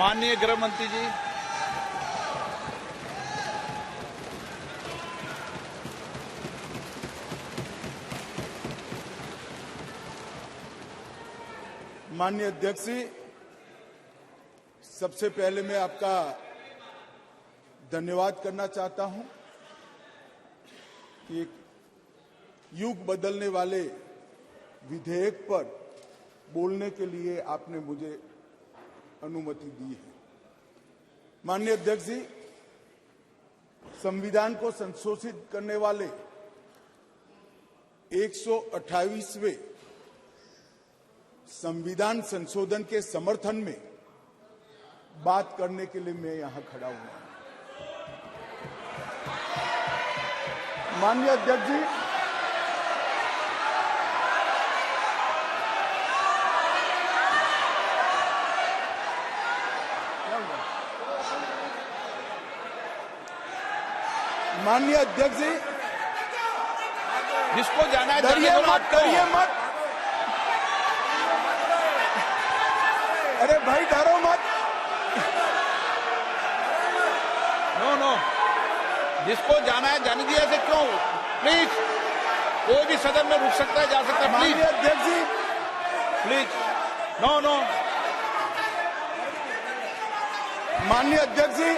माननीय गृह मंत्री जी। माननीय अध्यक्ष जी, सबसे पहले मैं आपका धन्यवाद करना चाहता हूं कि एक युग बदलने वाले विधेयक पर बोलने के लिए आपने मुझे अनुमति दी है। माननीय अध्यक्ष जी, संविधान को संशोधित करने वाले 128वें संविधान संशोधन के समर्थन में बात करने के लिए मैं यहां खड़ा हुआ हूं। माननीय अध्यक्ष जी, माननीय अध्यक्ष जी, जिसको जाना है डरिए मत, डरिए मत। अरे भाई डरो मत। नो, जिसको जाना है जाने दिया से क्यों? प्लीज, कोई भी सदन में रुक सकता है, जा सकता है। माननीय अध्यक्ष जी, प्लीज, नो। माननीय अध्यक्ष जी,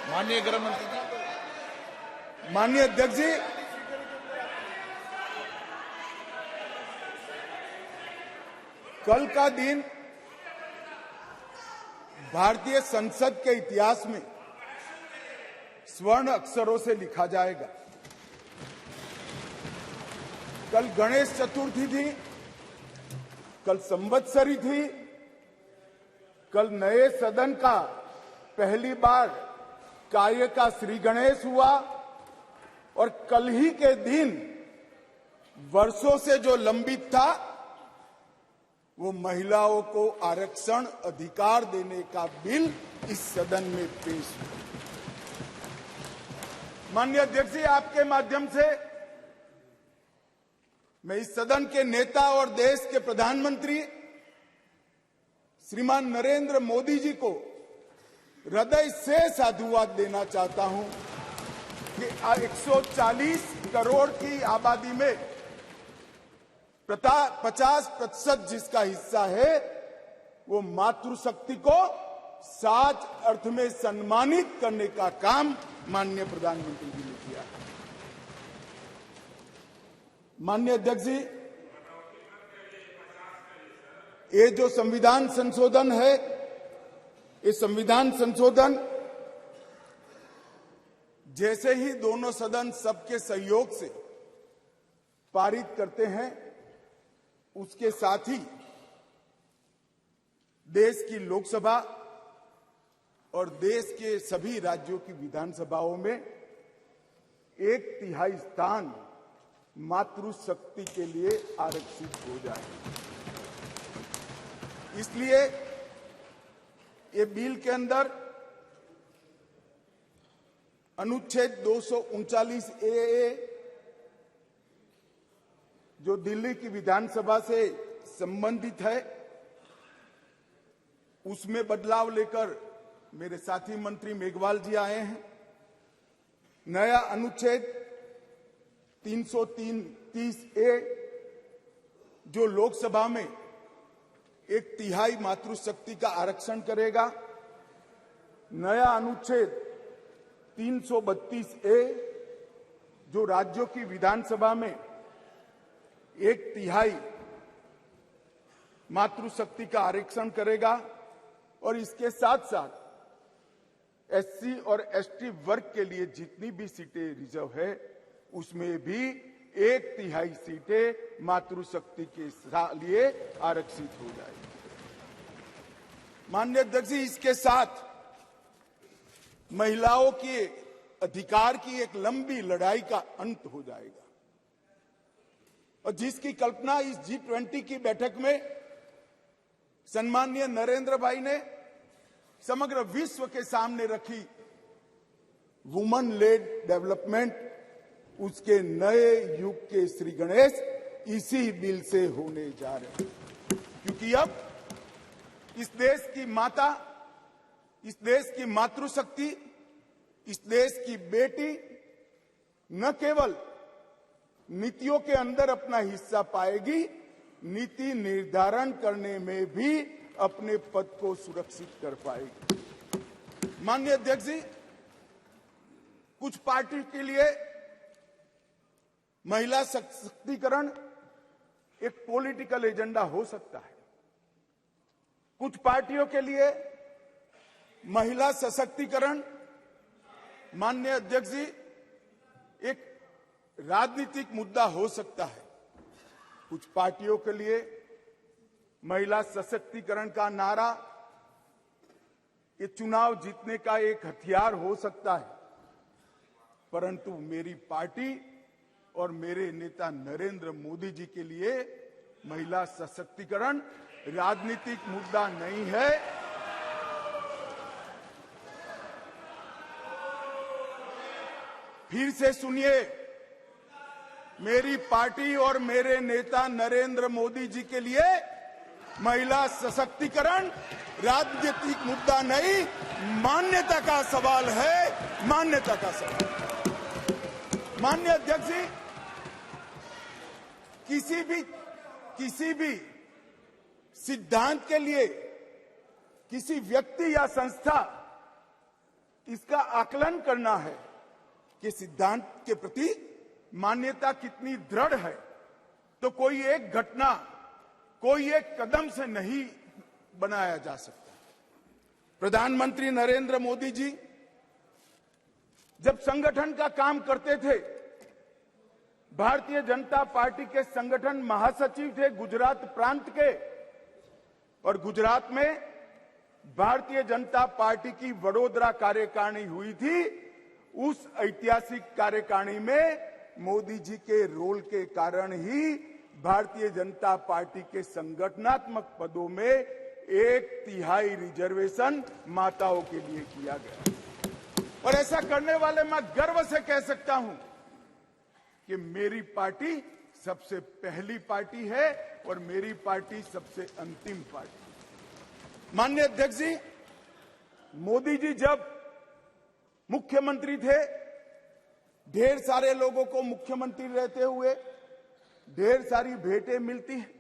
माननीय गृह मंत्री जी। माननीय अध्यक्ष जी, कल का दिन भारतीय संसद के इतिहास में स्वर्ण अक्षरों से लिखा जाएगा। कल गणेश चतुर्थी थी, कल संवत्सरी थी, कल नए सदन का पहली बार कार्य का श्री गणेश हुआ और कल ही के दिन वर्षों से जो लंबित था वो महिलाओं को आरक्षण अधिकार देने का बिल इस सदन में पेश हुआ। माननीय अध्यक्ष जी, आपके माध्यम से मैं इस सदन के नेता और देश के प्रधानमंत्री श्रीमान नरेंद्र मोदी जी को हृदय से साधुवाद देना चाहता हूं कि 140 करोड़ की आबादी में 50% जिसका हिस्सा है वो मातृशक्ति को सच अर्थ में सम्मानित करने का काम माननीय प्रधानमंत्री जी ने किया। माननीय अध्यक्ष जी, ये जो संविधान संशोधन है, ये संविधान संशोधन जैसे ही दोनों सदन सबके सहयोग से पारित करते हैं, उसके साथ ही देश की लोकसभा और देश के सभी राज्यों की विधानसभाओं में 1/3 स्थान मातृशक्ति के लिए आरक्षित हो जाए। इसलिए ये बिल के अंदर अनुच्छेद 239 ए जो दिल्ली की विधानसभा से संबंधित है, उसमें बदलाव लेकर मेरे साथी मंत्री मेघवाल जी आए हैं। नया अनुच्छेद 330 ए जो लोकसभा में 1/3 मातृशक्ति का आरक्षण करेगा। नया अनुच्छेद 332 ए जो राज्यों की विधानसभा में 1/3 मातृशक्ति का आरक्षण करेगा और इसके साथ साथ एससी और एसटी वर्ग के लिए जितनी भी सीटें रिजर्व है उसमें भी 1/3 सीटें मातृशक्ति के लिए आरक्षित हो जाएगी। माननीय अध्यक्ष जी, इसके साथ महिलाओं के अधिकार की एक लंबी लड़ाई का अंत हो जाएगा और जिसकी कल्पना इस G20 की बैठक में सम्माननीय नरेंद्र भाई ने समग्र विश्व के सामने रखी वुमन लेड डेवलपमेंट, उसके नए युग के श्री गणेश इसी बिल से होने जा रहे हैं। क्योंकि अब इस देश की माता, इस देश की मातृशक्ति, इस देश की बेटी न केवल नीतियों के अंदर अपना हिस्सा पाएगी, नीति निर्धारण करने में भी अपने पद को सुरक्षित कर पाएगी। माननीय अध्यक्ष जी, कुछ पार्टी के लिए महिला सशक्तिकरण एक पॉलिटिकल एजेंडा हो सकता है। कुछ पार्टियों के लिए महिला सशक्तिकरण, माननीय अध्यक्ष जी, एक राजनीतिक मुद्दा हो सकता है। कुछ पार्टियों के लिए महिला सशक्तिकरण का नारा ये चुनाव जीतने का एक हथियार हो सकता है, परंतु मेरी पार्टी और मेरे नेता नरेंद्र मोदी जी के लिए महिला सशक्तिकरण राजनीतिक मुद्दा नहीं है। फिर से सुनिए, मेरी पार्टी और मेरे नेता नरेंद्र मोदी जी के लिए महिला सशक्तिकरण राजनीतिक मुद्दा नहीं, मान्यता का सवाल है, मान्यता का सवाल। माननीय अध्यक्ष जी, किसी भी सिद्धांत के लिए किसी व्यक्ति या संस्था इसका आकलन करना है कि सिद्धांत के प्रति मान्यता कितनी दृढ़ है, तो कोई एक घटना, कोई एक कदम से नहीं बनाया जा सकता। प्रधानमंत्री नरेंद्र मोदी जी जब संगठन का काम करते थे, भारतीय जनता पार्टी के संगठन महासचिव थे गुजरात प्रांत के, और गुजरात में भारतीय जनता पार्टी की वडोदरा कार्यकारिणी हुई थी। उस ऐतिहासिक कार्यकारिणी में मोदी जी के रोल के कारण ही भारतीय जनता पार्टी के संगठनात्मक पदों में 1/3 रिजर्वेशन माताओं के लिए किया गया। और ऐसा करने वाले मैं गर्व से कह सकता हूं कि मेरी पार्टी सबसे पहली पार्टी है और मेरी पार्टी सबसे अंतिम पार्टी। माननीय अध्यक्ष जी, मोदी जी जब मुख्यमंत्री थे, ढेर सारे लोगों को मुख्यमंत्री रहते हुए ढेर सारी भेंटें मिलती हैं।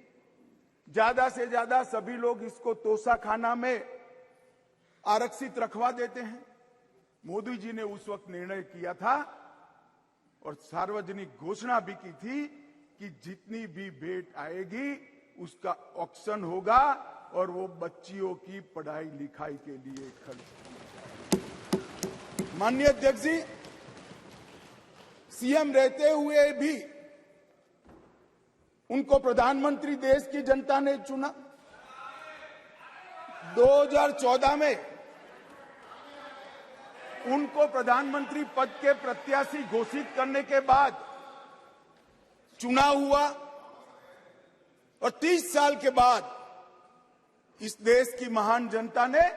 ज्यादा से ज्यादा सभी लोग इसको तोशाखाना में आरक्षित रखवा देते हैं। मोदी जी ने उस वक्त निर्णय किया था और सार्वजनिक घोषणा भी की थी कि जितनी भी भेंट आएगी उसका ऑक्शन होगा और वो बच्चियों की पढ़ाई लिखाई के लिए खर्च। माननीय अध्यक्ष जी, सीएम रहते हुए भी उनको प्रधानमंत्री देश की जनता ने चुना। 2014 में उनको प्रधानमंत्री पद के प्रत्याशी घोषित करने के बाद चुनाव हुआ और 30 साल के बाद इस देश की महान जनता ने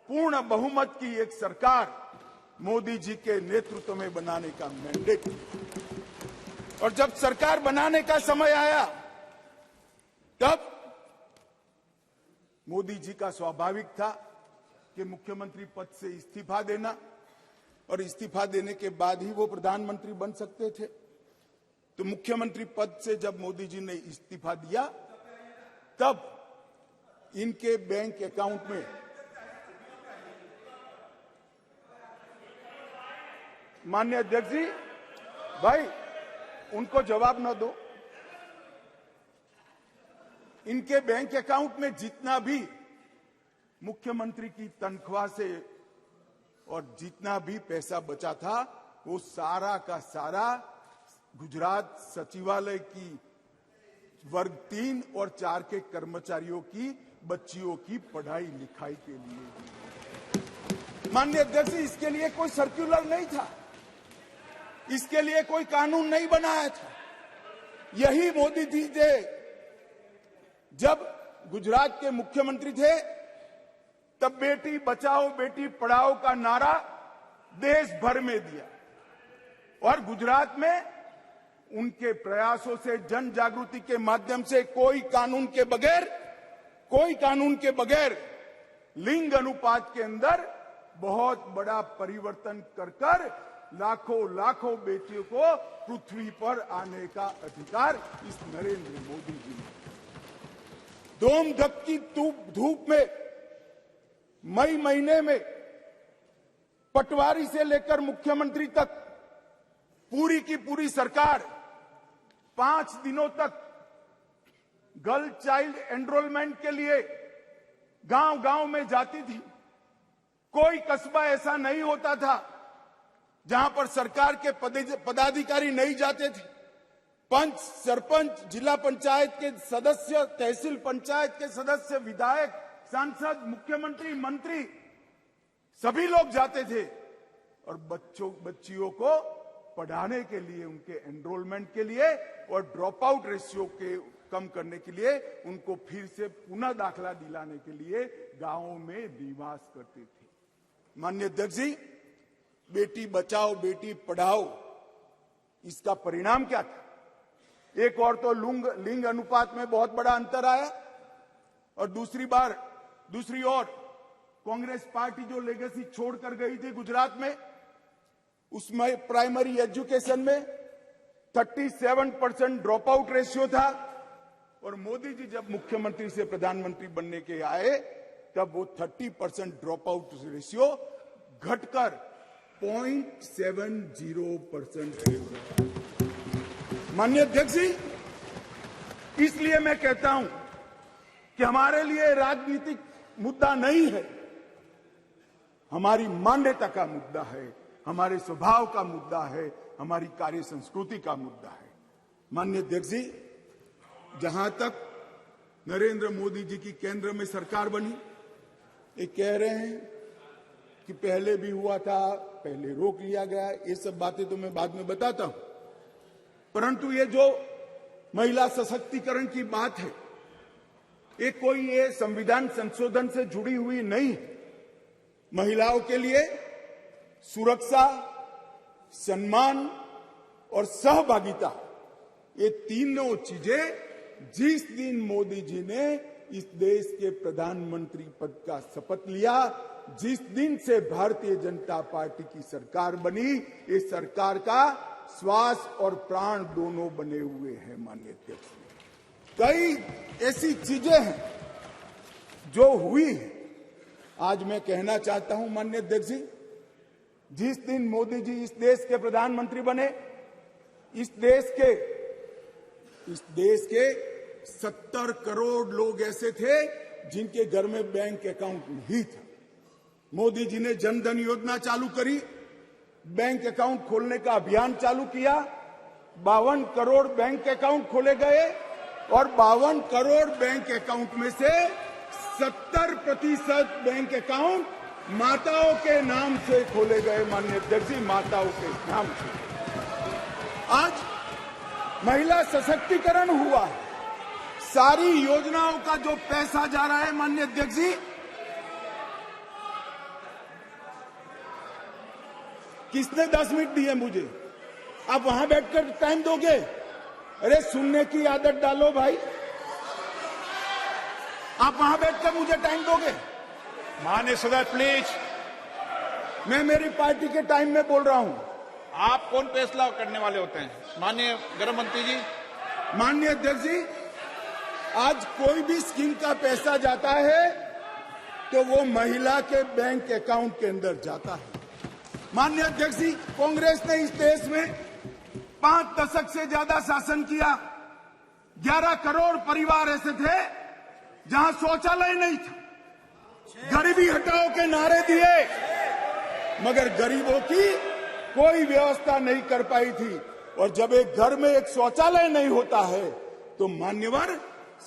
पूर्ण बहुमत की एक सरकार मोदी जी के नेतृत्व में बनाने का मैंडेट दिया। और जब सरकार बनाने का समय आया, तब मोदी जी का स्वाभाविक था कि मुख्यमंत्री पद से इस्तीफा देना, और इस्तीफा देने के बाद ही वो प्रधानमंत्री बन सकते थे। तो मुख्यमंत्री पद से जब मोदी जी ने इस्तीफा दिया, तब इनके बैंक अकाउंट में माननीय अध्यक्ष जी, भाई उनको जवाब न दो। इनके बैंक अकाउंट में जितना भी मुख्यमंत्री की तनख्वाह से और जितना भी पैसा बचा था, वो सारा का सारा गुजरात सचिवालय की वर्ग 3 और 4 के कर्मचारियों की बच्चियों की पढ़ाई लिखाई के लिए। माननीय अध्यक्ष, इसके लिए कोई सर्कुलर नहीं था, इसके लिए कोई कानून नहीं बनाया था। यही मोदी जी ने जब गुजरात के मुख्यमंत्री थे तब बेटी बचाओ बेटी पढ़ाओ का नारा देश भर में दिया और गुजरात में उनके प्रयासों से जन जागृति के माध्यम से कोई कानून के बगैर लिंग अनुपात के अंदर बहुत बड़ा परिवर्तन कर लाखों बेटियों को पृथ्वी पर आने का अधिकार इस नरेंद्र मोदी जी ने। दोम धक की धूप में मई महीने में पटवारी से लेकर मुख्यमंत्री तक पूरी की पूरी सरकार 5 दिनों तक गर्ल चाइल्ड एनरोलमेंट के लिए गांव-गांव में जाती थी। कोई कस्बा ऐसा नहीं होता था जहां पर सरकार के पदाधिकारी नहीं जाते थे। पंच, सरपंच, जिला पंचायत के सदस्य, तहसील पंचायत के सदस्य, विधायक, सांसद, मुख्यमंत्री, मंत्री सभी लोग जाते थे और बच्चियों को पढ़ाने के लिए, उनके एनरोलमेंट के लिए और ड्रॉप आउट रेशियो के कम करने के लिए, उनको फिर से पुनः दाखला दिलाने के लिए गांवों में निवास करते थे। माननीय अध्यक्ष जी, बेटी बचाओ बेटी पढ़ाओ, इसका परिणाम क्या था? एक और तो लिंग अनुपात में बहुत बड़ा अंतर आया और दूसरी ओर कांग्रेस पार्टी जो लेगेसी छोड़कर गई थी गुजरात में, उसमें प्राइमरी एजुकेशन में 37% ड्रॉप आउट रेशियो था और मोदी जी जब मुख्यमंत्री से प्रधानमंत्री बनने के आए तब वो 30% ड्रॉप आउट रेशियो घटकर 0.70%। माननीय अध्यक्ष जी, इसलिए मैं कहता हूं कि हमारे लिए राजनीतिक मुद्दा नहीं है, हमारी मान्यता का मुद्दा है, हमारे स्वभाव का मुद्दा है, हमारी कार्य संस्कृति का मुद्दा है। माननीय अध्यक्ष जी, जहां तक नरेंद्र मोदी जी की केंद्र में सरकार बनी, ये कह रहे हैं कि पहले भी हुआ था, पहले रोक लिया गया, ये सब बातें तो मैं बाद में बताता हूं। परंतु ये जो महिला सशक्तिकरण की बात है, ये संविधान संशोधन से जुड़ी हुई नहीं है। महिलाओं के लिए सुरक्षा, सम्मान और सहभागिता, ये तीनों चीजें जिस दिन मोदी जी ने इस देश के प्रधानमंत्री पद का शपथ लिया, जिस दिन से भारतीय जनता पार्टी की सरकार बनी, इस सरकार का श्वास और प्राण दोनों बने हुए हैं। माननीय अध्यक्ष, कई ऐसी चीजें हैं जो हुई है। आज मैं कहना चाहता हूं माननीय अध्यक्ष जी, जिस दिन मोदी जी इस देश के प्रधानमंत्री बने, इस देश के 70 करोड़ लोग ऐसे थे जिनके घर में बैंक अकाउंट नहीं था। मोदी जी ने जनधन योजना चालू करी, बैंक अकाउंट खोलने का अभियान चालू किया, 52 करोड़ बैंक अकाउंट खोले गए और 52 करोड़ बैंक अकाउंट में से 70% बैंक अकाउंट माताओं के नाम से खोले गए। माननीय अध्यक्ष जी, माताओं के नाम से आज महिला सशक्तिकरण हुआ है। सारी योजनाओं का जो पैसा जा रहा है, माननीय अध्यक्ष जी, किसने 10 मिनट दिए मुझे? आप वहां बैठकर टाइम दोगे? अरे सुनने की आदत डालो भाई, आप वहां बैठकर मुझे टाइम दोगे? माननीय सदस्य प्लीज, मैं मेरी पार्टी के टाइम में बोल रहा हूं। आप कौन फैसला करने वाले होते हैं? माननीय गृह मंत्री जी। माननीय अध्यक्ष जी, आज कोई भी स्कीम का पैसा जाता है तो वो महिला के बैंक अकाउंट के अंदर जाता है। माननीय अध्यक्ष जी, कांग्रेस ने इस देश में 5 दशक से ज्यादा शासन किया। 11 करोड़ परिवार ऐसे थे जहां शौचालय नहीं था। गरीबी हटाओ के नारे दिए, मगर गरीबों की कोई व्यवस्था नहीं कर पाई थी। और जब एक घर में एक शौचालय नहीं होता है तो मान्यवर,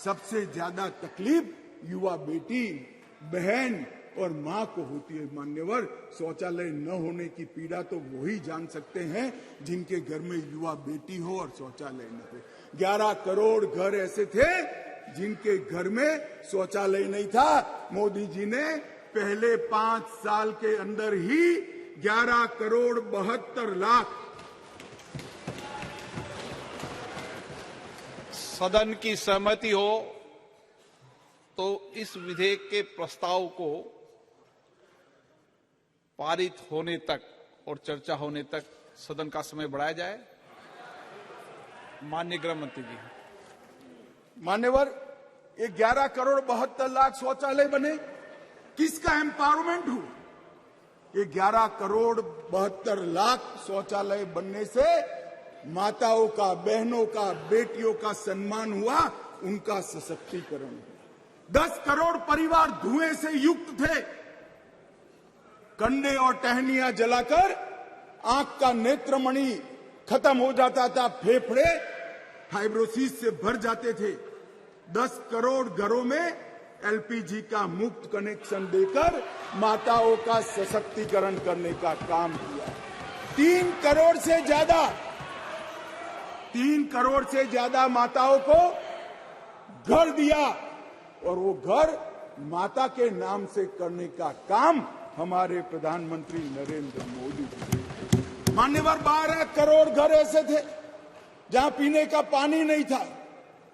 सबसे ज्यादा तकलीफ युवा बेटी, बहन और मां को होती है। मान्यवर, शौचालय न होने की पीड़ा तो वही जान सकते हैं जिनके घर में युवा बेटी हो और शौचालय न हो। 11 करोड़ घर ऐसे थे जिनके घर में शौचालय नहीं था, मोदी जी ने पहले 5 साल के अंदर ही 11 करोड़ 72 लाख सदन की सहमति हो तो इस विधेयक के प्रस्ताव को पारित होने तक और चर्चा होने तक सदन का समय बढ़ाया जाए। माननीय गृह मंत्री जी। मान्यवर, ये 11 करोड़ 72 लाख शौचालय बने, किसका एम्पावरमेंट हुआ? ये 11 करोड़ 72 लाख शौचालय बनने से माताओं का, बहनों का, बेटियों का सम्मान हुआ, उनका सशक्तिकरण हुआ। 10 करोड़ परिवार धुएं से युक्त थे, कंडे और टहनियां जलाकर आंख का नेत्रमणि खत्म हो जाता था, फेफड़े फाइब्रोसिस से भर जाते थे। 10 करोड़ घरों में एलपीजी का मुफ्त कनेक्शन देकर माताओं का सशक्तिकरण करने का काम किया। 3 करोड़ से ज्यादा माताओं को घर दिया, और वो घर माता के नाम से करने का काम हमारे प्रधानमंत्री नरेंद्र मोदी जी। मान्यवर, 12 करोड़ घर ऐसे थे जहां पीने का पानी नहीं था।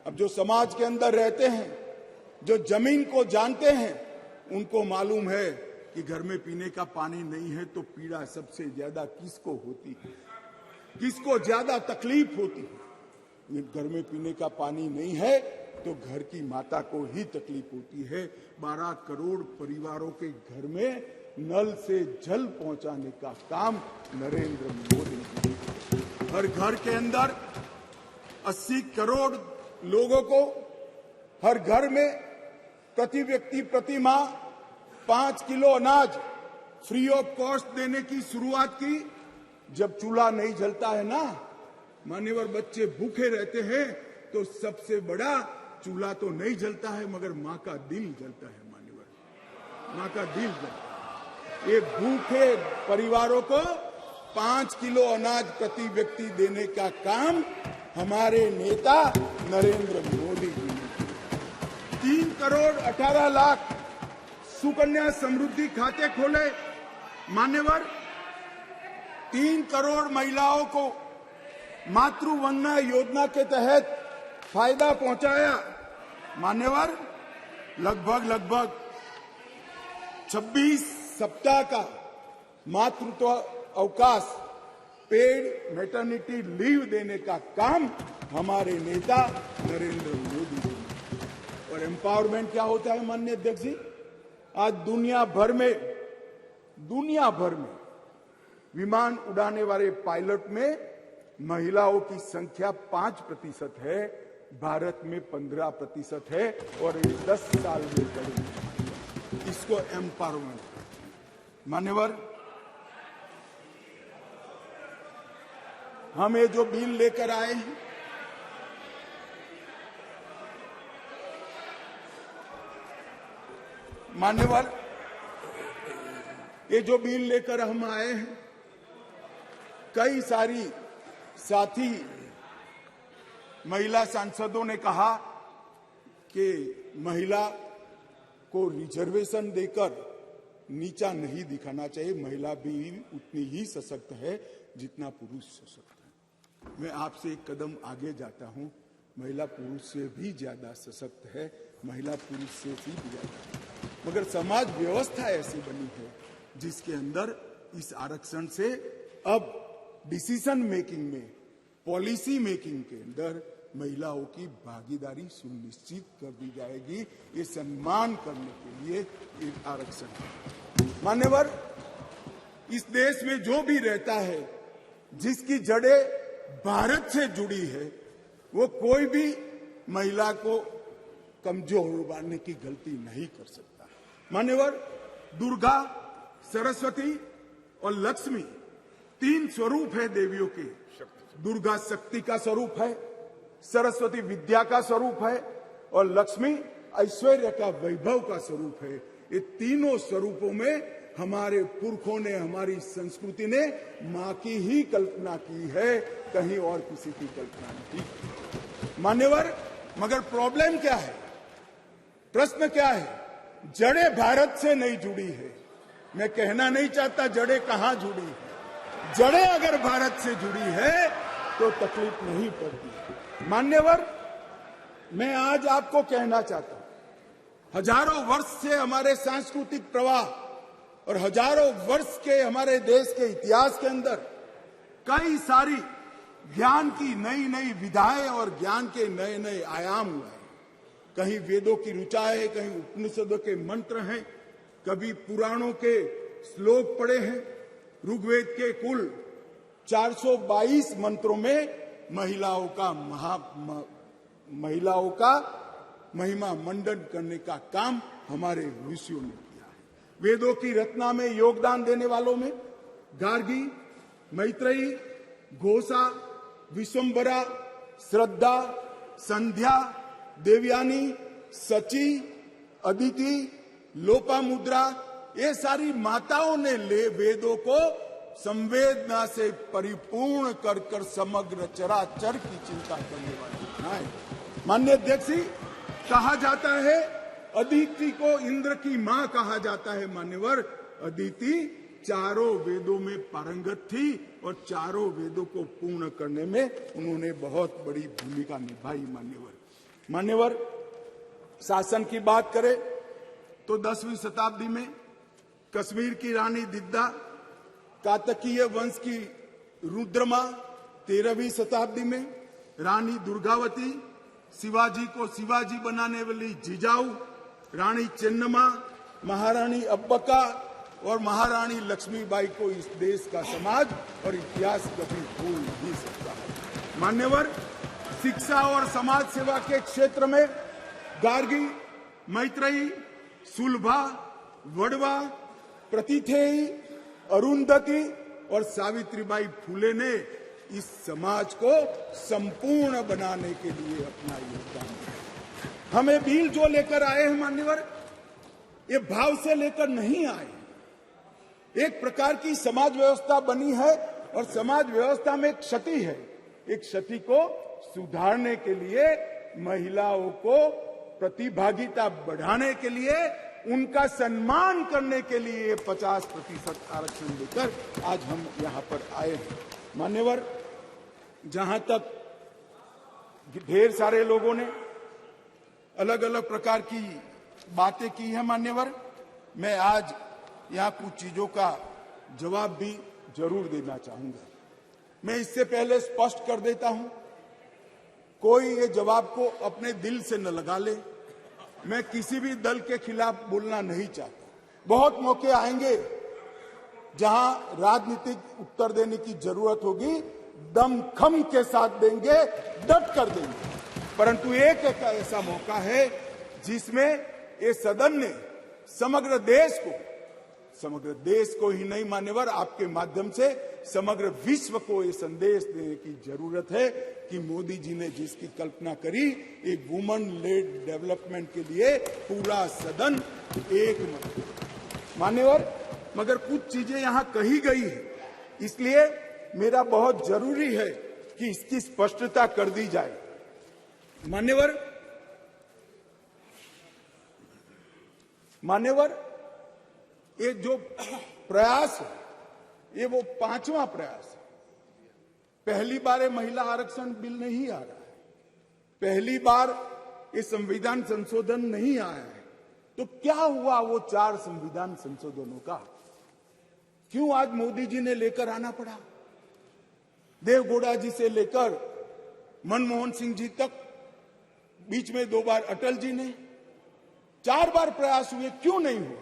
अब जो समाज के अंदर रहते हैं, जो जमीन को जानते हैं, उनको मालूम है कि घर में पीने का पानी नहीं है तो पीड़ा सबसे ज्यादा किसको होती है, किसको ज्यादा तकलीफ होती है। घर में पीने का पानी नहीं है तो घर की माता को ही तकलीफ होती है। 12 करोड़ परिवारों के घर में नल से जल पहुंचाने का काम नरेंद्र मोदी जी। हर घर के अंदर 80 करोड़ लोगों को हर घर में प्रति व्यक्ति प्रति माह 5 किलो अनाज फ्री ऑफ कॉस्ट देने की शुरुआत की। जब चूल्हा नहीं जलता है ना, मान्यवर, बच्चे भूखे रहते हैं, तो सबसे बड़ा चूल्हा तो नहीं जलता है मगर मां का दिल जलता है। मान्यवर, मां का दिल जलता है। ये भूखे परिवारों को 5 किलो अनाज प्रति व्यक्ति देने का काम हमारे नेता नरेंद्र मोदी जी ने। 3 करोड़ 18 लाख सुकन्या समृद्धि खाते खोले। मान्यवर, 3 करोड़ महिलाओं को मातृवंदना योजना के तहत फायदा पहुंचाया। मान्यवर, लगभग 26 सप्ताह का मातृत्व अवकाश, पेड मैटरनिटी लीव देने का काम हमारे नेता नरेंद्र मोदी जी ने। और एम्पावरमेंट क्या होता है माननीय अध्यक्ष जी? आज दुनिया भर में विमान उड़ाने वाले पायलट में महिलाओं की संख्या 5% है, भारत में 15% है, और ये 10 साल में बढ़ेगी। इसको एम्पावरमेंट। मान्यवर, हम ये जो बिल लेकर आए हैं, मान्यवर, ये जो बिल लेकर हम आए हैं, कई सारी साथी महिला सांसदों ने कहा कि महिला को रिजर्वेशन देकर नीचा नहीं दिखाना चाहिए। महिला भी उतनी ही सशक्त है जितना पुरुष सशक्त है। मैं आपसे एक कदम आगे जाता हूं। महिला पुरुष से भी ज्यादा सशक्त है, महिला पुरुष से भी ज्यादा है। मगर समाज व्यवस्था ऐसी बनी है जिसके अंदर इस आरक्षण से अब डिसीजन मेकिंग में, पॉलिसी मेकिंग के अंदर महिलाओं की भागीदारी सुनिश्चित कर दी जाएगी। ये सम्मान करने के लिए एक आरक्षण है। मान्यवर, इस देश में जो भी रहता है, जिसकी जड़ें भारत से जुड़ी है, वो कोई भी महिला को कमजोर बनाने की गलती नहीं कर सकता। मान्यवर, दुर्गा, सरस्वती और लक्ष्मी 3 स्वरूप है देवियों के। दुर्गा शक्ति का स्वरूप है, सरस्वती विद्या का स्वरूप है, और लक्ष्मी ऐश्वर्य का, वैभव का स्वरूप है। ये तीनों स्वरूपों में हमारे पुरखों ने, हमारी संस्कृति ने मां की ही कल्पना की है, कहीं और किसी की कल्पना नहीं। मान्यवर, मगर प्रॉब्लम क्या है, प्रश्न क्या है? जड़ें भारत से नहीं जुड़ी है। मैं कहना नहीं चाहता जड़ें कहां जुड़ी है, जड़ें अगर भारत से जुड़ी है तो तकलीफ नहीं पड़ती। मान्यवर, मैं आज आपको कहना चाहता हूं, हजारों वर्ष से हमारे सांस्कृतिक प्रवाह और हजारों वर्ष के हमारे देश के इतिहास के अंदर कई सारी ज्ञान की नई नई विधाएं और ज्ञान के नए नए आयाम हुए हैं। कहीं वेदों की ऋचा है, कहीं उपनिषदों के मंत्र हैं, कभी पुराणों के श्लोक पढ़े हैं। ऋग्वेद के कुल 422 मंत्रों में महिलाओं का महिमा मंडन करने का काम हमारे ऋषियों ने किया है। वेदों की रचना में योगदान देने वालों में गार्गी, मैत्रेयी, घोषा, विश्वम्भरा, श्रद्धा, संध्या, देवयानी, सची, अदिति, लोपामुद्रा, ये सारी माताओं ने वेदों को संवेदना से परिपूर्ण कर कर समग्र चराचर की चिंता करने वाली बनाए। माननीय अध्यक्ष जी, कहा जाता है अदिति को इंद्र की मां कहा जाता है। मान्यवर, अदिति चारों वेदों में पारंगत थी और चारों वेदों को पूर्ण करने में उन्होंने बहुत बड़ी भूमिका निभाई। मान्यवर, शासन की बात करें तो 10वीं शताब्दी में कश्मीर की रानी दिद्दा, कातकीय वंश की रुद्रमा 13वीं शताब्दी में रानी दुर्गावती, शिवाजी को शिवाजी बनाने वाली जिजाऊ, रानी चेन्नम्मा, महारानी अब्बका और महारानी लक्ष्मीबाई को इस देश का समाज और इतिहास कभी भूल नहीं सकता है। मान्यवर, शिक्षा और समाज सेवा के क्षेत्र में गार्गी, मैत्रेयी, सुलभा, वड़वा, प्रतिथेयी, अरुंधति और सावित्रीबाई फुले ने इस समाज को संपूर्ण बनाने के लिए अपना योगदान दिया। हमें बिल जो लेकर आए हैं मान्यवर, ये भाव से लेकर नहीं आए। एक प्रकार की समाज व्यवस्था बनी है और समाज व्यवस्था में एक क्षति है। एक क्षति को सुधारने के लिए, महिलाओं को प्रतिभागिता बढ़ाने के लिए, उनका सम्मान करने के लिए 50% आरक्षण लेकर आज हम यहां पर आए हैं। मान्यवर, जहां तक ढेर सारे लोगों ने अलग अलग प्रकार की बातें की है मान्यवर, मैं आज यहां कुछ चीजों का जवाब भी जरूर देना चाहूंगा। मैं इससे पहले स्पष्ट कर देता हूं, कोई ये जवाब को अपने दिल से न लगा ले। मैं किसी भी दल के खिलाफ बोलना नहीं चाहता। बहुत मौके आएंगे जहां राजनीतिक उत्तर देने की जरूरत होगी, दमखम के साथ देंगे, डट कर देंगे। परंतु एक ऐसा मौका है जिसमें ये सदन ने समग्र देश को ही नहीं मान्यवर, आपके माध्यम से समग्र विश्व को ये संदेश देने की जरूरत है कि मोदी जी ने जिसकी कल्पना करी, एक वुमन लेड डेवलपमेंट के लिए पूरा सदन एक मत। मान्यवर, मगर कुछ चीजें यहां कही गई है, इसलिए मेरा बहुत जरूरी है कि इसकी स्पष्टता कर दी जाए। मान्यवर, ये जो प्रयास है, ये वो 5वां प्रयास है। पहली बार ये महिला आरक्षण बिल नहीं आ रहा है, पहली बार ये संविधान संशोधन नहीं आया है। तो क्या हुआ वो 4 संविधान संशोधनों का? क्यों आज मोदी जी ने लेकर आना पड़ा? देवगौड़ा जी से लेकर मनमोहन सिंह जी तक, बीच में 2 बार अटल जी ने, 4 बार प्रयास हुए, क्यों नहीं हुआ?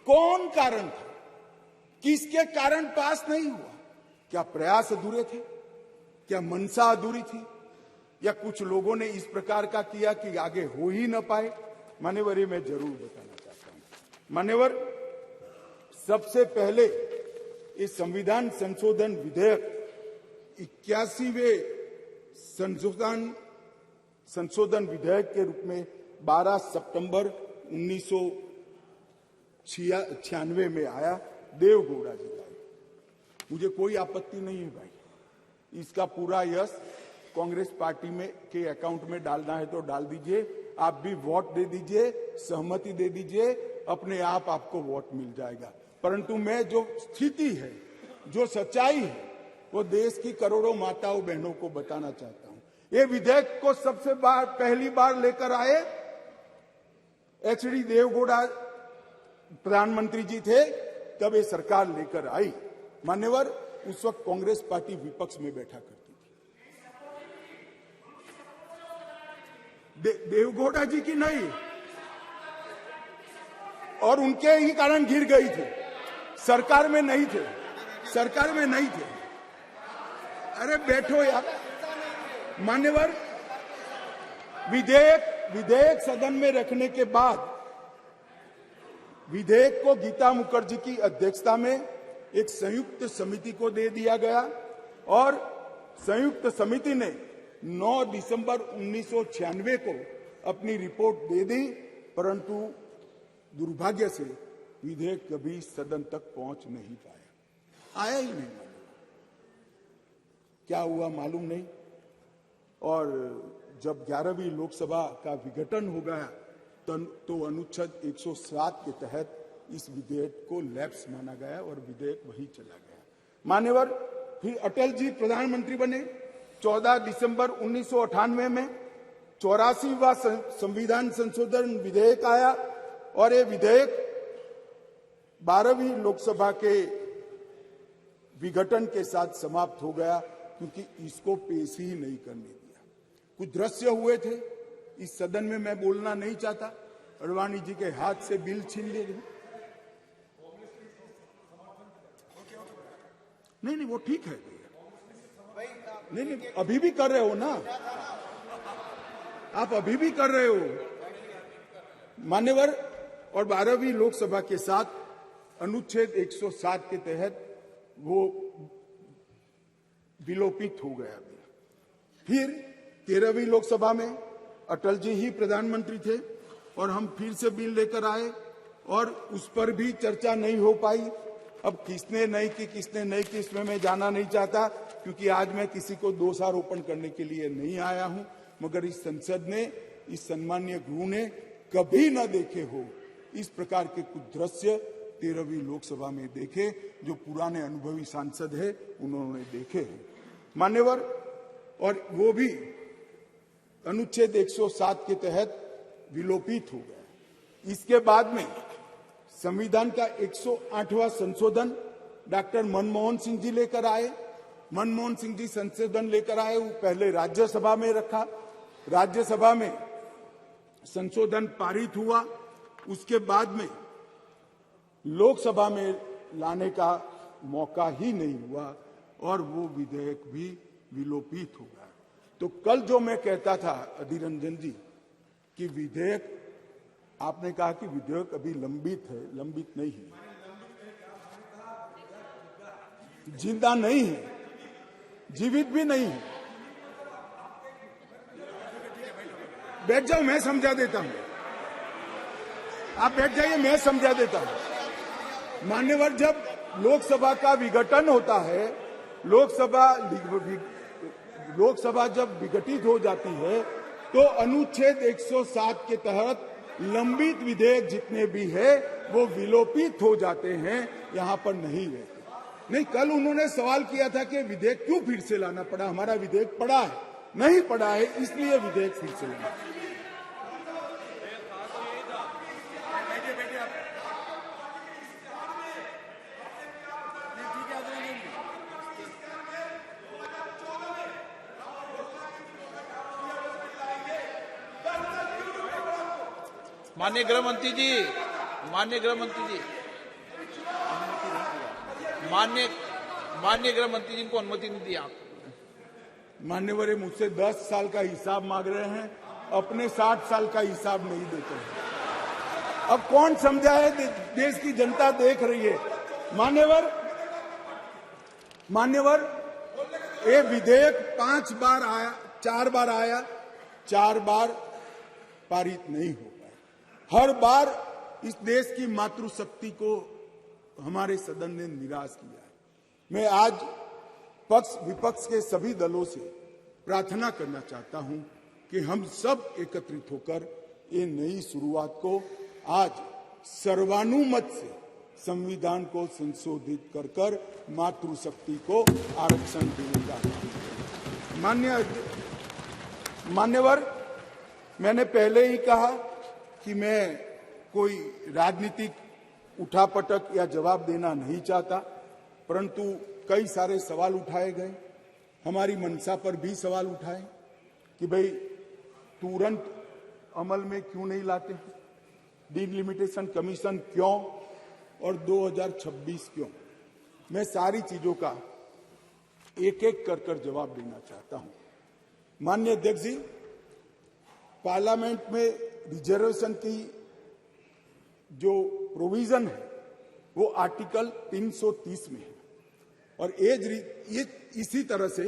कौन कारण था? किसके कारण पास नहीं हुआ? क्या प्रयास अधूरे थे? क्या मंशा अधूरी थी? या कुछ लोगों ने इस प्रकार का किया कि आगे हो ही न पाए? मान्यवर, मैं जरूर बताना चाहता हूं। मान्यवर, सबसे पहले इस संविधान संशोधन विधेयक 81वें संशोधन विधेयक के रूप में 12 सितंबर 1996 में आया, देवगौड़ा जी का। मुझे कोई आपत्ति नहीं है भाई, इसका पूरा यश कांग्रेस पार्टी में के अकाउंट में डालना है तो डाल दीजिए, आप भी वोट दे दीजिए, सहमति दे दीजिए, अपने आप आपको वोट मिल जाएगा। परंतु मैं जो स्थिति है, जो सच्चाई है, वो देश की करोड़ों माताओं बहनों को बताना चाहता हूं। ये विधेयक को पहली बार लेकर आए एचडी देवगौड़ा प्रधानमंत्री जी थे, तब ये सरकार लेकर आई। मान्यवर, उस वक्त कांग्रेस पार्टी विपक्ष में बैठा करती थी। देवगौड़ा जी की नहीं, और उनके ही कारण गिर गई थी, सरकार में नहीं थे, सरकार में नहीं थे। अरे बैठो यार। मान्यवर, विधेयक सदन में रखने के बाद विधेयक को गीता मुखर्जी की अध्यक्षता में एक संयुक्त समिति को दे दिया गया और संयुक्त समिति ने 9 दिसंबर 1996 को अपनी रिपोर्ट दे दी, परंतु दुर्भाग्य से विधेयक कभी सदन तक पहुंच नहीं पाया, आया ही नहीं। क्या हुआ मालूम नहीं। और जब 11वीं लोकसभा का विघटन हो गया तो अनुच्छेद 107 के तहत इस विधेयक को लैप्स माना गया और विधेयक वही चला गया। मान्यवर, फिर अटल जी प्रधानमंत्री बने। 14 दिसंबर 1998 में 84वां संविधान संशोधन विधेयक आया और ये विधेयक 12वीं लोकसभा के विघटन के साथ समाप्त हो गया, क्योंकि इसको पेश ही नहीं करने दिया। कुछ दृश्य हुए थे इस सदन में, मैं बोलना नहीं चाहता। अडवाणी जी के हाथ से बिल छीन लिए गए। नहीं, वो ठीक है। नहीं, अभी भी कर रहे हो ना आप, अभी भी कर रहे हो मान्यवर। और 12वीं लोकसभा के साथ अनुच्छेद 107 के तहत वो विलोपित हो गया। फिर 13वीं लोकसभा में अटल जी ही प्रधानमंत्री थे और हम फिर से बिल लेकर आए और उस पर भी चर्चा नहीं हो पाई। अब किसने नहीं की, किसने नहीं की, इसमें मैं जाना नहीं चाहता, क्योंकि आज मैं किसी को दोषारोपण करने के लिए नहीं आया हूं। मगर इस संसद ने, इस सम्मानीय गृह ने कभी न देखे हो इस प्रकार के कुछ दृश्य 13वीं लोकसभा में देखे, जो पुराने अनुभवी सांसद है उन्होंने देखे हैं मान्यवर। और वो भी अनुच्छेद 107 के तहत विलोपित हो गया। इसके बाद में संविधान का 108वां संशोधन डॉक्टर मनमोहन सिंह जी लेकर आए। मनमोहन सिंह जी संशोधन लेकर आए, वो पहले राज्यसभा में रखा, राज्यसभा में संशोधन पारित हुआ, उसके बाद में लोकसभा में लाने का मौका ही नहीं हुआ और वो विधेयक भी विलोपित हो गया। तो कल जो मैं कहता था अधीर रंजन जी कि विधेयक, आपने कहा कि विधेयक अभी लंबित है, लंबित नहीं है, जिंदा नहीं है, जीवित भी नहीं है। बैठ जाओ, मैं समझा देता हूं। आप बैठ जाइए, मैं समझा देता हूं। मान्यवर, जब लोकसभा का विघटन होता है, लोकसभा जब विघटित हो जाती है तो अनुच्छेद 107 के तहत लंबित विधेयक जितने भी है वो विलोपित हो जाते हैं, यहां पर नहीं रहते। नहीं, कल उन्होंने सवाल किया था कि विधेयक क्यों फिर से लाना पड़ा। हमारा विधेयक पड़ा है, नहीं पड़ा है, इसलिए विधेयक फिर से लाना। माननीय गृह मंत्री जी, माननीय गृह मंत्री जी, माननीय गृह मंत्री जी को अनुमति नहीं दी आप। मान्यवर, मुझसे 10 साल का हिसाब मांग रहे हैं, अपने 60 साल का हिसाब नहीं देते हैं। अब कौन समझाए, देश की जनता देख रही है। मान्यवर, ये विधेयक 5 बार आया, 4 बार आया, 4 बार पारित नहीं हो पाया। हर बार इस देश की मातृशक्ति को हमारे सदन ने निराश किया है। मैं आज पक्ष विपक्ष के सभी दलों से प्रार्थना करना चाहता हूं कि हम सब एकत्रित होकर ये नई शुरुआत को आज सर्वानुमत से संविधान को संशोधित कर कर मातृशक्ति को आरक्षण देने का मान्यवर, मैंने पहले ही कहा कि मैं कोई राजनीतिक उठापटक या जवाब देना नहीं चाहता, परंतु कई सारे सवाल उठाए गए। हमारी मंशा पर भी सवाल उठाए कि भाई तुरंत अमल में क्यों नहीं लाते हैं, डिलिमिटेशन कमीशन क्यों और 2026 क्यों। मैं सारी चीजों का एक एक कर जवाब देना चाहता हूं। माननीय अध्यक्ष जी, पार्लियामेंट में रिजर्वेशन की जो प्रोविजन है वो आर्टिकल 330 में है और ये इसी तरह से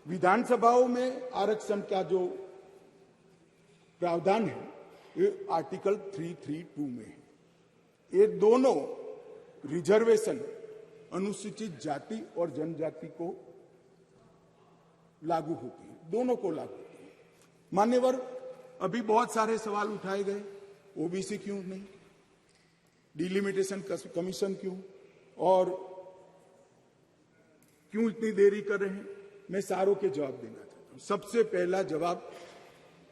विधानसभाओं में आरक्षण का जो प्रावधान है ये आर्टिकल 332 में है। ये दोनों रिजर्वेशन अनुसूचित जाति और जनजाति को लागू होती है, दोनों को लागू होती है। मान्यवर, अभी बहुत सारे सवाल उठाए गए, ओबीसी क्यों नहीं, डिलिमिटेशन कमीशन क्यों और क्यों इतनी देरी कर रहे हैं। मैं सारों के जवाब देना चाहता हूं। सबसे पहला जवाब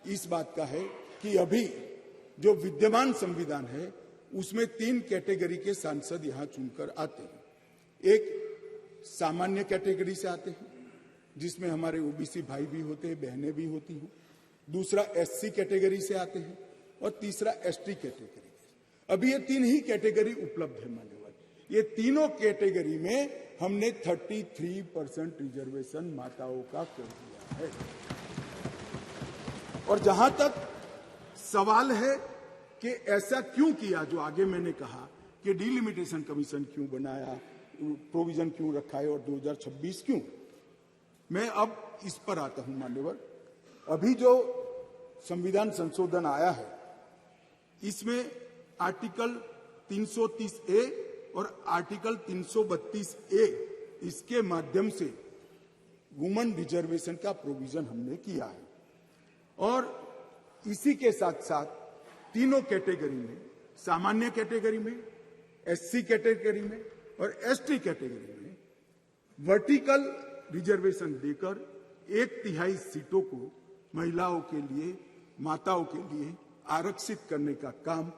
इस बात का है कि अभी जो विद्यमान संविधान है उसमें 3 कैटेगरी के सांसद यहां चुनकर आते हैं। एक सामान्य कैटेगरी से आते हैं जिसमें हमारे ओबीसी भाई भी होते हैं, बहनें भी होती हैं। दूसरा एससी कैटेगरी से आते हैं और तीसरा एसटी कैटेगरी। अभी ये 3 ही कैटेगरी उपलब्ध है मान्यवर। ये तीनों कैटेगरी में हमने 33% रिजर्वेशन माताओं का कर दिया है। और जहां तक सवाल है कि ऐसा क्यों किया, जो आगे मैंने कहा कि डिलिमिटेशन कमीशन क्यों बनाया, प्रोविजन क्यों रखा है और 2026 क्यों, मैं अब इस पर आता हूं मान्यवर। अभी जो संविधान संशोधन आया है इसमें आर्टिकल 330A और आर्टिकल 332A इसके माध्यम से वुमेन रिजर्वेशन का प्रोविजन हमने किया है। और इसी के साथ साथ तीनों कैटेगरी में, सामान्य कैटेगरी में, एससी कैटेगरी में और एसटी कैटेगरी में वर्टिकल रिजर्वेशन देकर 1/3 सीटों को महिलाओं के लिए, माताओं के लिए आरक्षित करने का काम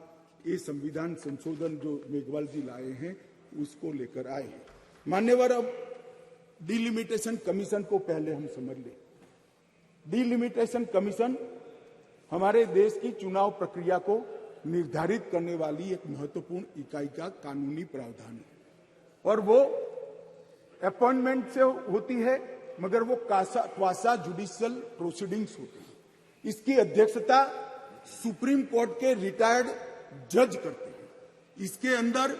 ये संविधान संशोधन जो मेघवाल जी लाए हैं उसको लेकर आए हैं। मान्यवर, अब डिलिमिटेशन कमीशन को पहले हम समझ लें। डिलिमिटेशन कमीशन हमारे देश की चुनाव प्रक्रिया को निर्धारित करने वाली एक महत्वपूर्ण इकाई का कानूनी प्रावधान है और वो अपॉइंटमेंट से होती है, मगर वो क्वासा जुडिशियल प्रोसीडिंग्स होती है। इसकी अध्यक्षता सुप्रीम कोर्ट के रिटायर्ड जज करते हैं। इसके अंदर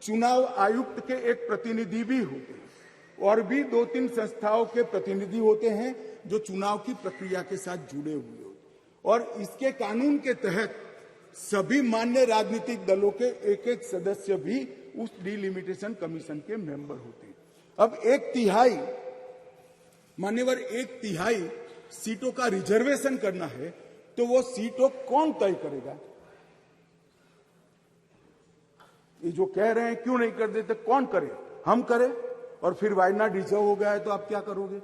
चुनाव आयुक्त के एक प्रतिनिधि भी होते हैं और भी 2-3 संस्थाओं के प्रतिनिधि होते हैं जो चुनाव की प्रक्रिया के साथ जुड़े हुए होते हैं। और इसके कानून के तहत सभी मान्य राजनीतिक दलों के एक सदस्य भी उस डिलिमिटेशन कमीशन के मेंबर होते हैं। अब 1/3 मान्यवर 1/3 सीटों का रिजर्वेशन करना है तो वो सीटों कौन तय करेगा? ये जो कह रहे हैं क्यों नहीं कर देते, कौन करे? हम करें। और फिर वायनाड रिजर्व हो गया है तो आप क्या करोगे?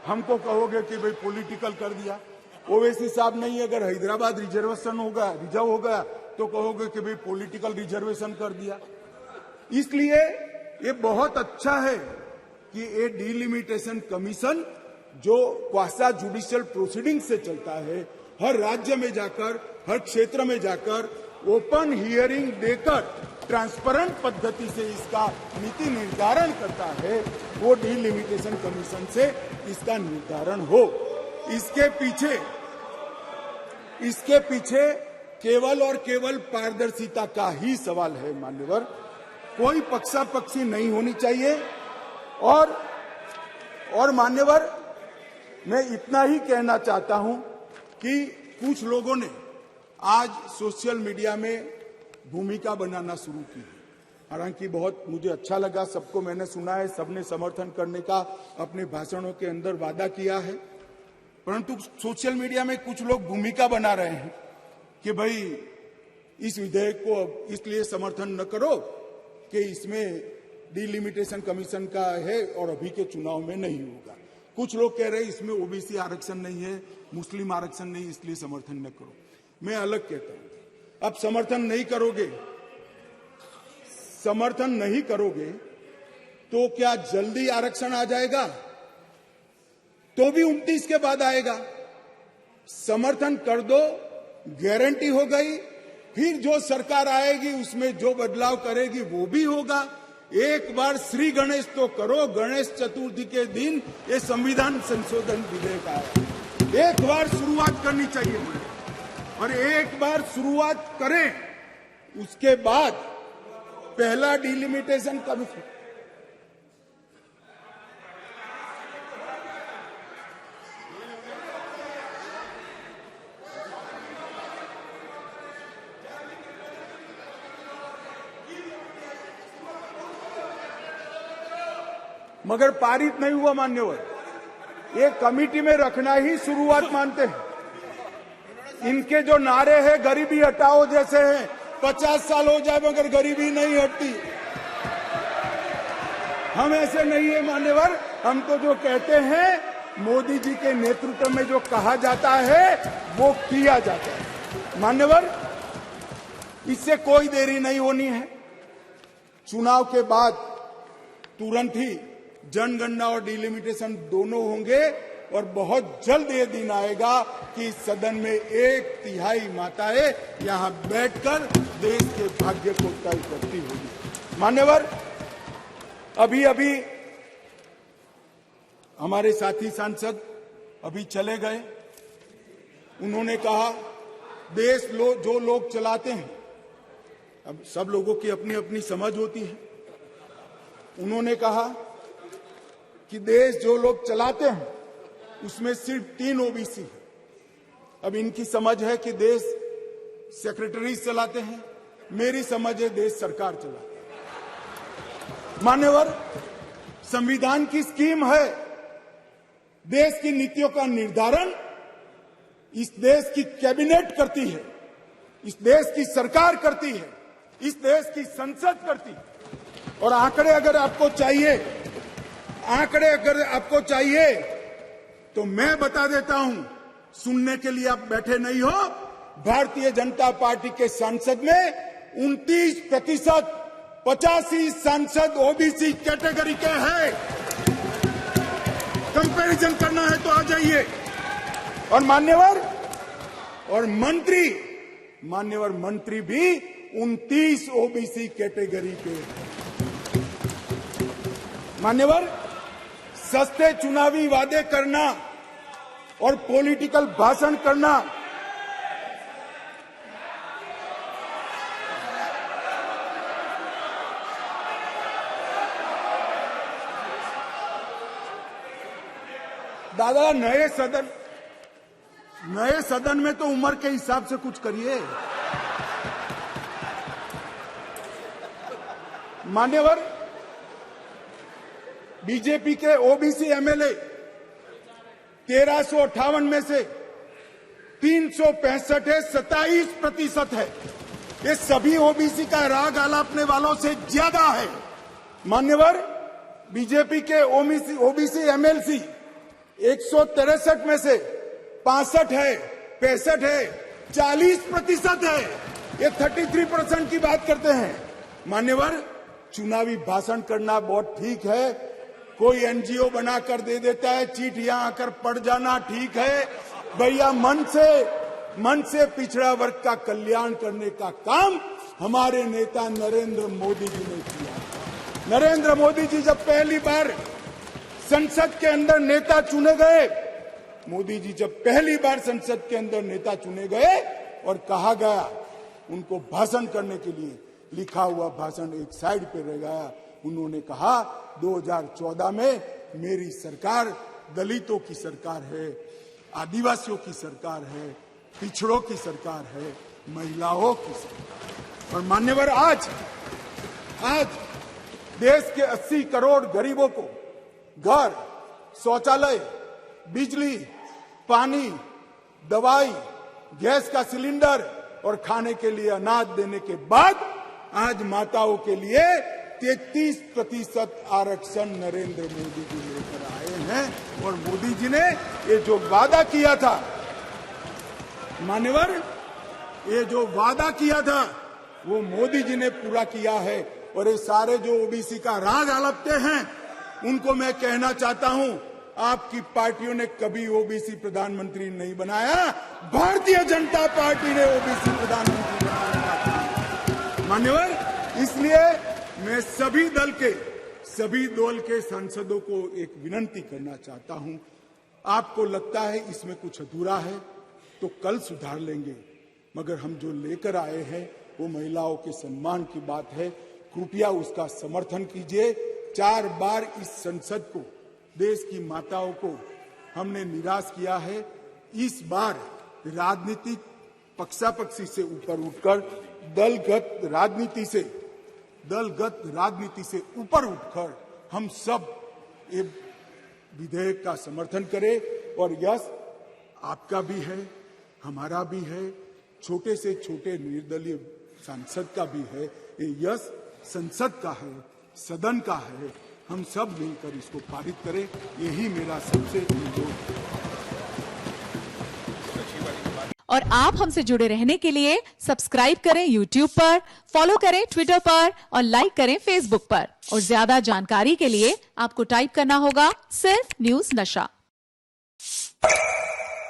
हमको कहोगे कि भाई पॉलिटिकल कर दिया। ओवैसी साहब नहीं, अगर हैदराबाद रिजर्वेशन होगा, रिजर्व हो गया तो कहोगे कि भाई पॉलिटिकल रिजर्वेशन कर दिया। इसलिए ये बहुत अच्छा है कि ये डिलिमिटेशन कमीशन जो क्वासा जुडिशियल प्रोसीडिंग से चलता है, हर राज्य में जाकर, हर क्षेत्र में जाकर ओपन हियरिंग देकर ट्रांसपेरेंट पद्धति से इसका नीति निर्धारण करता है, वो डिलिमिटेशन कमीशन से इसका निर्धारण हो। इसके पीछे केवल और केवल पारदर्शिता का ही सवाल है मान्यवर। कोई पक्षापक्षी नहीं होनी चाहिए। और मान्यवर, मैं इतना ही कहना चाहता हूं कि कुछ लोगों ने आज सोशल मीडिया में भूमिका बनाना शुरू की है। हालांकि बहुत मुझे अच्छा लगा, सबको मैंने सुना है, सबने समर्थन करने का अपने भाषणों के अंदर वादा किया है। परंतु सोशल मीडिया में कुछ लोग भूमिका बना रहे हैं कि भाई इस विधेयक को इसलिए समर्थन न करो कि इसमें डिलिमिटेशन कमीशन का है और अभी के चुनाव में नहीं होगा। कुछ लोग कह रहे हैं इसमें ओबीसी आरक्षण नहीं है, मुस्लिम आरक्षण नहीं, इसलिए समर्थन न करो। मैं अलग कहता हूं, अब समर्थन नहीं करोगे तो क्या जल्दी आरक्षण आ जाएगा? तो भी 29 के बाद आएगा। समर्थन कर दो, गारंटी हो गई। फिर जो सरकार आएगी उसमें जो बदलाव करेगी वो भी होगा। एक बार श्री गणेश तो करो, गणेश चतुर्थी के दिन ये संविधान संशोधन विधेयक आया। एक बार शुरुआत करनी चाहिए और एक बार शुरुआत करें, उसके बाद पहला डिलिमिटेशन कमीशन मगर पारित नहीं हुआ मान्यवर। ये कमेटी में रखना ही शुरुआत मानते हैं। इनके जो नारे हैं गरीबी हटाओ जैसे हैं, 50 साल हो जाए मगर गरीबी नहीं हटती। हम ऐसे नहीं है मान्यवर। हम तो जो कहते हैं मोदी जी के नेतृत्व में जो कहा जाता है वो किया जाता है मान्यवर। इससे कोई देरी नहीं होनी है। चुनाव के बाद तुरंत ही जनगणना और डिलिमिटेशन दोनों होंगे और बहुत जल्द ये दिन आएगा कि सदन में 1/3 माताएं यहां बैठकर देश के भाग्य को तय करती होगी मान्यवर। अभी हमारे साथी सांसद अभी चले गए। उन्होंने कहा देश जो लोग चलाते हैं, अब सब लोगों की अपनी अपनी समझ होती है। उन्होंने कहा कि देश जो लोग चलाते हैं उसमें सिर्फ 3 ओबीसी है। अब इनकी समझ है कि देश सेक्रेटरी चलाते हैं, मेरी समझ है देश सरकार चलाती है मान्यवर। संविधान की स्कीम है, देश की नीतियों का निर्धारण इस देश की कैबिनेट करती है, इस देश की सरकार करती है, इस देश की संसद करती है। और आंकड़े अगर आपको चाहिए तो मैं बता देता हूं, सुनने के लिए आप बैठे नहीं हो। भारतीय जनता पार्टी के सांसद में 29%, 85 सांसद ओबीसी कैटेगरी के हैं। कंपैरिजन करना है तो आ जाइए। और मंत्री भी 29 ओबीसी कैटेगरी के हैं मान्यवर। सस्ते चुनावी वादे करना और पॉलिटिकल भाषण करना दादा, नए सदन में तो उम्र के हिसाब से कुछ करिए मान्यवर। बीजेपी के ओबीसी एमएलए 1358 में से 365 है, 27% है। ये सभी ओबीसी का राग आलापने वालों से ज्यादा है मान्यवर। बीजेपी के ओबीसी एमएलसी 163 में से 65 है, 65 है, 40% है। ये 33% की बात करते हैं मान्यवर। चुनावी भाषण करना बहुत ठीक है, कोई एनजीओ बनाकर दे देता है, चिट्ठियां आकर पढ़ जाना ठीक है भैया। मन से पिछड़ा वर्ग का कल्याण करने का काम हमारे नेता नरेंद्र मोदी जी ने किया। नरेंद्र मोदी जी जब पहली बार संसद के अंदर नेता चुने गए और कहा गया उनको भाषण करने के लिए, लिखा हुआ भाषण एक साइड पे रह गया। उन्होंने कहा 2014 में मेरी सरकार दलितों की सरकार है, आदिवासियों की सरकार है, पिछड़ों की सरकार है, महिलाओं की सरकार। और मान्यवर आज देश के 80 करोड़ गरीबों को घर, शौचालय, बिजली, पानी, दवाई, गैस का सिलेंडर और खाने के लिए अनाज देने के बाद आज माताओं के लिए 33% आरक्षण नरेंद्र मोदी जी लेकर आए हैं। और मोदी जी ने ये जो वादा किया था, मान्यवर, ये जो वादा किया था वो मोदी जी ने पूरा किया है। और ये सारे जो ओबीसी का राज आलपते हैं उनको मैं कहना चाहता हूं, आपकी पार्टियों ने कभी ओबीसी प्रधानमंत्री नहीं बनाया, भारतीय जनता पार्टी ने ओबीसी प्रधानमंत्री बनाया। मान्यवर, इसलिए मैं सभी दल के सांसदों को एक विनती करना चाहता हूं, आपको लगता है इसमें कुछ अधूरा है तो कल सुधार लेंगे, मगर हम जो लेकर आए हैं वो महिलाओं के सम्मान की बात है। कृपया उसका समर्थन कीजिए। 4 बार इस संसद को, देश की माताओं को हमने निराश किया है। इस बार राजनीतिक पक्षापक्षी से ऊपर उठकर दलगत राजनीति से ऊपर उठकर हम सब ये विधेयक का समर्थन करें। और यश आपका भी है, हमारा भी है, छोटे से छोटे निर्दलीय सांसद का भी है। ये यश संसद का है, सदन का है। हम सब मिलकर इसको पारित करें, यही मेरा सबसे अनुरोध है। और आप हमसे जुड़े रहने के लिए सब्सक्राइब करें YouTube पर, फॉलो करें Twitter पर और लाइक करें Facebook पर। और ज्यादा जानकारी के लिए आपको टाइप करना होगा सिर्फ न्यूज़ नशा।